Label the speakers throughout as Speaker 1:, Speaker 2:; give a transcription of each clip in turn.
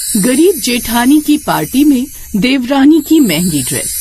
Speaker 1: गरीब जेठानी की पार्टी में देवरानी की महंगी ड्रेस।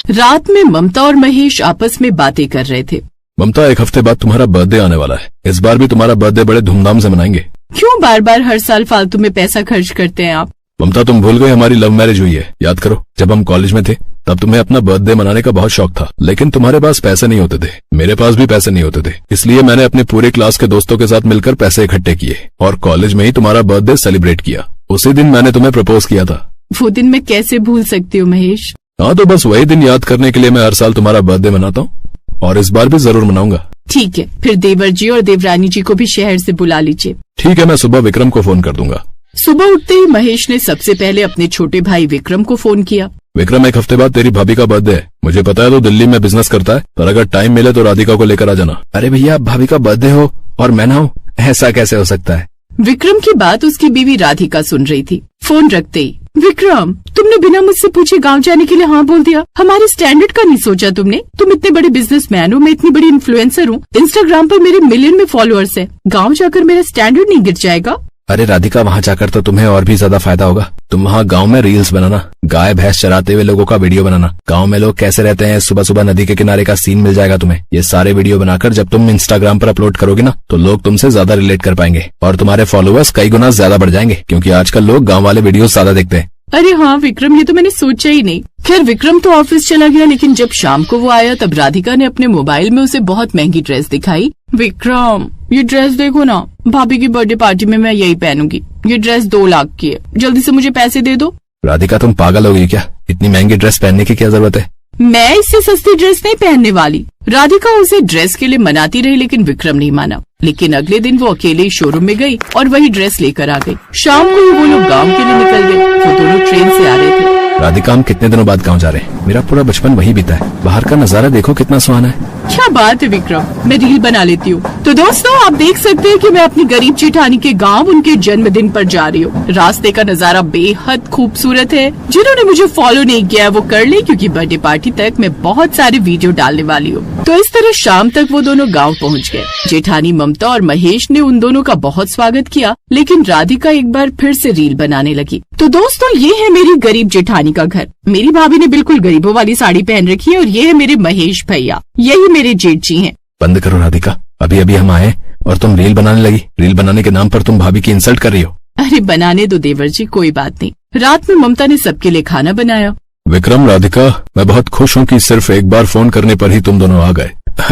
Speaker 1: रात में ममता और महेश आपस में बातें कर रहे थे।
Speaker 2: ममता, एक हफ्ते बाद तुम्हारा बर्थडे आने वाला है। इस बार भी तुम्हारा बर्थडे बड़े धूमधाम से मनाएंगे।
Speaker 1: क्यों बार बार हर साल फालतू में पैसा खर्च करते हैं आप?
Speaker 2: ममता, तुम भूल गए हमारी लव मैरिज हुई है। याद करो, जब हम कॉलेज में थे तब तुम्हें अपना बर्थडे मनाने का बहुत शौक था, लेकिन तुम्हारे पास पैसे नहीं होते थे, मेरे पास भी पैसे नहीं होते थे। इसलिए मैंने अपने पूरे क्लास के दोस्तों के साथ मिलकर पैसे इकट्ठे किए और कॉलेज में ही तुम्हारा बर्थडे सेलिब्रेट किया। उसी दिन मैंने तुम्हें प्रपोज किया था।
Speaker 1: वो दिन मैं कैसे भूल सकती हूँ महेश?
Speaker 2: हाँ, तो बस वही दिन याद करने के लिए मैं हर साल तुम्हारा बर्थडे मनाता हूँ और इस बार भी जरूर मनाऊंगा।
Speaker 1: ठीक है, फिर देवर जी और देवरानी जी को भी शहर से बुला लीजिए।
Speaker 2: ठीक है, मैं सुबह विक्रम को फोन कर दूंगा।
Speaker 1: सुबह उठते ही महेश ने सबसे पहले अपने छोटे भाई विक्रम को फोन किया।
Speaker 2: विक्रम, एक हफ्ते बाद तेरी भाभी का बर्थडे है। मुझे पता है तो दिल्ली में बिजनेस करता है, पर अगर टाइम मिले तो राधिका को लेकर आ जाना।
Speaker 3: अरे भैया, भाभी का बर्थडे हो और मैं ना हूँ, ऐसा कैसे हो सकता है?
Speaker 1: विक्रम की बात उसकी बीवी राधिका सुन रही थी। फोन रखते ही, विक्रम, तुमने बिना मुझसे पूछे गांव जाने के लिए हाँ बोल दिया। हमारे स्टैंडर्ड का नहीं सोचा तुमने? तुम इतने बड़े बिजनेसमैन हो, मैं इतनी बड़ी इन्फ्लुएंसर हूँ, इंस्टाग्राम पर मेरे मिलियन में फॉलोअर्स है। गाँव जाकर मेरा स्टैंडर्ड नहीं गिर जाएगा?
Speaker 3: अरे राधिका, वहाँ जाकर तो तुम्हें और भी ज्यादा फायदा होगा। तुम वहाँ गांव में रील्स बनाना, गाय भैंस चराते हुए लोगों का वीडियो बनाना, गांव में लोग कैसे रहते हैं, सुबह सुबह नदी के किनारे का सीन मिल जाएगा तुम्हें। ये सारे वीडियो बनाकर जब तुम इंस्टाग्राम पर अपलोड करोगे ना, तो लोग तुमसे ज्यादा रिलेट कर पाएंगे और तुम्हारे फॉलोअर्स कई गुना ज्यादा बढ़ जाएंगे, क्योंकि आजकल लोग गाँव वाले वीडियो ज्यादा देखते हैं।
Speaker 1: अरे हाँ विक्रम, ये तो मैंने सोचा ही नहीं। खैर, विक्रम तो ऑफिस चला गया, लेकिन जब शाम को वो आया तब राधिका ने अपने मोबाइल में उसे बहुत महंगी ड्रेस दिखाई। विक्रम, ये ड्रेस देखो ना, भाभी की बर्थडे पार्टी में मैं यही पहनूंगी। ये ड्रेस 2 लाख की है, जल्दी से मुझे पैसे दे दो।
Speaker 3: राधिका, तुम पागल हो गई क्या? इतनी महंगी ड्रेस पहनने की क्या जरूरत है?
Speaker 1: मैं इससे सस्ती ड्रेस नहीं पहनने वाली। राधिका उसे ड्रेस के लिए मनाती रही, लेकिन विक्रम नहीं माना। लेकिन अगले दिन वो अकेले शोरूम में गई और वही ड्रेस लेकर आ गई। शाम को ही वो लोग गांव के लिए निकल गए। वो दोनों ट्रेन से आ रहे थे।
Speaker 3: राधिका, हम कितने दिनों बाद गांव जा रहे हैं? मेरा पूरा बचपन वही बीता है। बाहर का नजारा देखो कितना सुहाना है।
Speaker 1: क्या बात है विक्रम, मैं रील बना लेती हूँ। तो दोस्तों, आप देख सकते हैं कि मैं अपनी गरीब जेठानी के गांव उनके जन्मदिन पर जा रही हूँ। रास्ते का नजारा बेहद खूबसूरत है। जिन्होंने मुझे फॉलो नहीं किया वो कर ले, क्योंकि बर्थडे पार्टी तक मैं बहुत सारे वीडियो डालने वाली हूँ। तो इस तरह शाम तक वो दोनों गाँव पहुँच गए। जेठानी ममता और महेश ने उन दोनों का बहुत स्वागत किया, लेकिन राधिका एक बार फिर से रील बनाने लगी। तो दोस्तों, ये है मेरी गरीब जेठानी का घर। मेरी भाभी ने बिल्कुल गरीबों वाली साड़ी पहन रखी है और ये है मेरे महेश भैया, यही मेरे जेठ जी हैं।
Speaker 3: बंद करो राधिका, अभी अभी हम आए और तुम रील बनाने लगी। रील बनाने के नाम पर तुम भाभी की इंसल्ट कर रही हो।
Speaker 1: अरे बनाने दो देवर जी, कोई बात नहीं। रात में ममता ने सबके लिए खाना बनाया।
Speaker 2: विक्रम, राधिका, मैं बहुत खुश हूँ कि सिर्फ एक बार फोन करने पर ही तुम दोनों आ गए।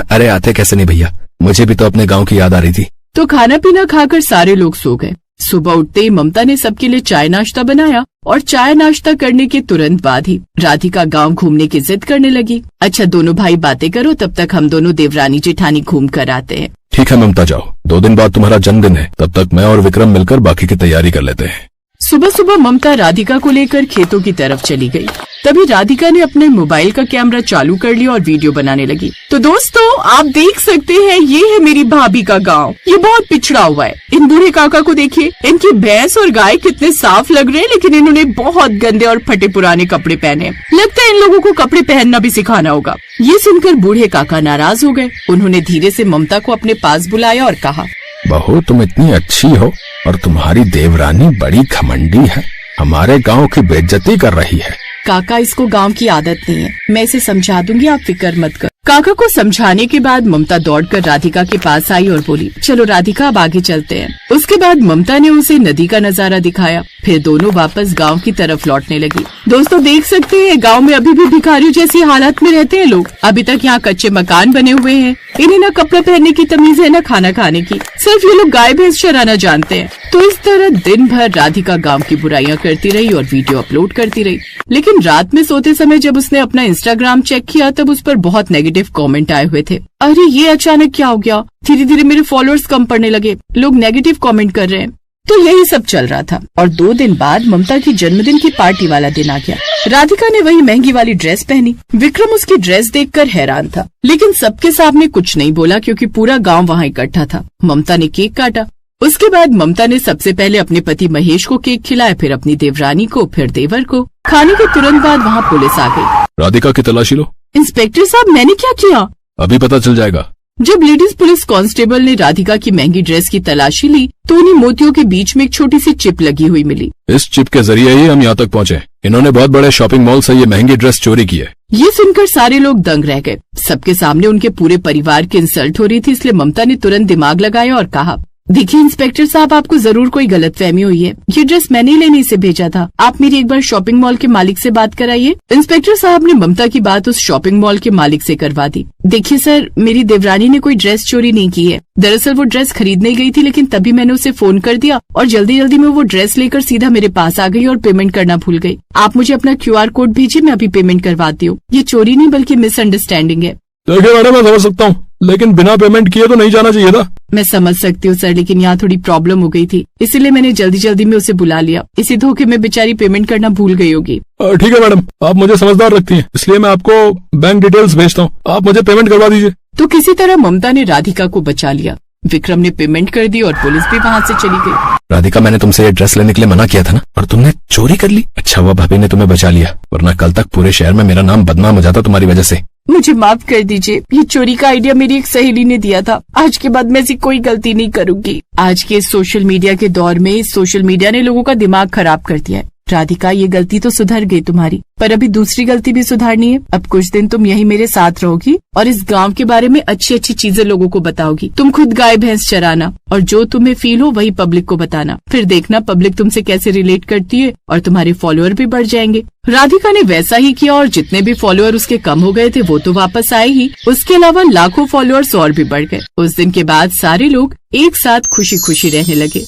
Speaker 3: अरे आते कैसे नहीं भैया, मुझे भी तो अपने गाँव की याद आ रही थी।
Speaker 1: तो खाना पीना खाकर सारे लोग सो गए। सुबह उठते ही ममता ने सबके लिए चाय नाश्ता बनाया और चाय नाश्ता करने के तुरंत बाद ही राधिका गांव घूमने की जिद करने लगी। अच्छा दोनों भाई बातें करो, तब तक हम दोनों देवरानी जेठानी घूम कर आते हैं।
Speaker 2: ठीक है ममता, जाओ। 2 दिन बाद तुम्हारा जन्मदिन है, तब तक मैं और विक्रम मिलकर बाकी की तैयारी कर लेते हैं।
Speaker 1: सुबह सुबह ममता राधिका को लेकर खेतों की तरफ चली गई। तभी राधिका ने अपने मोबाइल का कैमरा चालू कर लिया और वीडियो बनाने लगी। तो दोस्तों, आप देख सकते हैं, ये है मेरी भाभी का गांव। ये बहुत पिछड़ा हुआ है। इन बूढ़े काका को देखिए, इनकी भैंस और गाय कितने साफ लग रहे हैं, लेकिन इन्होंने बहुत गंदे और फटे पुराने कपड़े पहने। लगता है इन लोगों को कपड़े पहनना भी सिखाना होगा। ये सुनकर बूढ़े काका नाराज हो गए। उन्होंने धीरे से ममता को अपने पास बुलाया और कहा,
Speaker 2: बहू, तुम इतनी अच्छी हो और तुम्हारी देवरानी बड़ी घमंडी है, हमारे गांव की बेइज्जती कर रही है।
Speaker 1: काका, इसको गांव की आदत नहीं है, मैं इसे समझा दूंगी, आप फिक्र मत कर। काका को समझाने के बाद ममता दौड़कर राधिका के पास आई और बोली, चलो राधिका, अब आगे चलते हैं। उसके बाद ममता ने उसे नदी का नजारा दिखाया। फिर दोनों वापस गांव की तरफ लौटने लगी। दोस्तों देख सकते हैं, गांव में अभी भी भिखारियों जैसी हालत में रहते हैं लोग। अभी तक यहाँ कच्चे मकान बने हुए हैं। इन्हें न कपड़ा पहनने की तमीज है, न खाना खाने की। सिर्फ ये लोग गाय भैंस चराना जानते हैं। तो इस तरह दिन भर राधिका गाँव की बुराइयां करती रही और वीडियो अपलोड करती रही। लेकिन रात में सोते समय जब उसने अपना इंस्टाग्राम चेक किया, तब उस पर बहुत नेगेटिव कमेंट आए हुए थे। अरे ये अचानक क्या हो गया? धीरे धीरे मेरे फॉलोअर्स कम पड़ने लगे, लोग नेगेटिव कमेंट कर रहे हैं। तो यही सब चल रहा था और 2 दिन बाद ममता की जन्मदिन की पार्टी वाला दिन आ गया। राधिका ने वही महंगी वाली ड्रेस पहनी। विक्रम उसकी ड्रेस देखकर हैरान था, लेकिन सबके सामने कुछ नहीं बोला, क्योंकि पूरा गाँव वहाँ इकट्ठा था। ममता ने केक काटा। उसके बाद ममता ने सबसे पहले अपने पति महेश को केक खिलाया, फिर अपनी देवरानी को, फिर देवर को। खाने के तुरंत बाद वहाँ पुलिस आ गई।
Speaker 2: राधिका की तलाशी लो।
Speaker 1: इंस्पेक्टर साहब, मैंने क्या किया?
Speaker 2: अभी पता चल जाएगा।
Speaker 1: जब लेडीज पुलिस कांस्टेबल ने राधिका की महंगी ड्रेस की तलाशी ली तो उन्हें मोतियों के बीच में एक छोटी सी चिप लगी हुई मिली।
Speaker 2: इस चिप के जरिए ही हम यहाँ तक पहुँचे। इन्होंने बहुत बड़े शॉपिंग मॉल से ये महंगी ड्रेस चोरी की है।
Speaker 1: ये सुनकर सारे लोग दंग रह गए। सबके सामने उनके पूरे परिवार की इंसल्ट हो रही थी, इसलिए ममता ने तुरंत दिमाग लगाया और कहा, देखिए इंस्पेक्टर साहब, आपको जरूर कोई गलतफहमी हुई है। ये ड्रेस मैंने लेने से भेजा था। आप मेरी एक बार शॉपिंग मॉल के मालिक से बात कराइए। इंस्पेक्टर साहब ने ममता की बात उस शॉपिंग मॉल के मालिक से करवा दी। देखिए सर, मेरी देवरानी ने कोई ड्रेस चोरी नहीं की है। दरअसल वो ड्रेस खरीदने गई थी, लेकिन तभी मैंने उसे फोन कर दिया और जल्दी जल्दी में वो ड्रेस लेकर सीधा मेरे पास आ गई और पेमेंट करना भूल गई। आप मुझे अपना QR कोड भेजिए, मैं अभी पेमेंट करवाती हूँ। ये चोरी नहीं बल्कि मिसअंडरस्टैंडिंग है।
Speaker 2: देखिए मैडम, मैं समझ सकता हूँ, लेकिन बिना पेमेंट किए तो नहीं जाना चाहिए था।
Speaker 1: मैं समझ सकती हूँ सर, लेकिन यहाँ थोड़ी प्रॉब्लम हो गई थी, इसीलिए मैंने जल्दी जल्दी में उसे बुला लिया। इसी धोखे में बेचारी पेमेंट करना भूल गई होगी।
Speaker 2: ठीक है मैडम, आप मुझे समझदार रखती हैं, इसलिए मैं आपको बैंक डिटेल्स भेजता हूँ। आप मुझे पेमेंट करवा दीजिए।
Speaker 1: तो किसी तरह ममता ने राधिका को बचा लिया। विक्रम ने पेमेंट कर दी और पुलिस भी वहाँ से चली गई।
Speaker 3: राधिका, मैंने तुमसे ये ड्रेस लेने के लिए मना किया था ना, और तुमने चोरी कर ली। अच्छा हुआ भाभी ने तुम्हें बचा लिया, वरना कल तक पूरे शहर में मेरा नाम बदनाम हो जाता तुम्हारी वजह से।
Speaker 1: मुझे माफ कर दीजिए, ये चोरी का आइडिया मेरी एक सहेली ने दिया था। आज के बाद मैं ऐसी कोई गलती नहीं करूंगी। आज के सोशल मीडिया के दौर में सोशल मीडिया ने लोगों का दिमाग खराब कर दिया है। राधिका, ये गलती तो सुधर गई तुम्हारी, पर अभी दूसरी गलती भी सुधारनी है। अब कुछ दिन तुम यही मेरे साथ रहोगी और इस गांव के बारे में अच्छी अच्छी चीजें लोगों को बताओगी। तुम खुद गाय भैंस चराना और जो तुम्हें फील हो वही पब्लिक को बताना। फिर देखना पब्लिक तुमसे कैसे रिलेट करती है और तुम्हारे फॉलोअर भी बढ़ जाएंगे। राधिका ने वैसा ही किया और जितने भी फॉलोअर उसके कम हो गए थे वो तो वापस आए ही, उसके अलावा लाखों फॉलोअर्स और भी बढ़ गए। उस दिन के बाद सारे लोग एक साथ खुशी खुशी रहने लगे।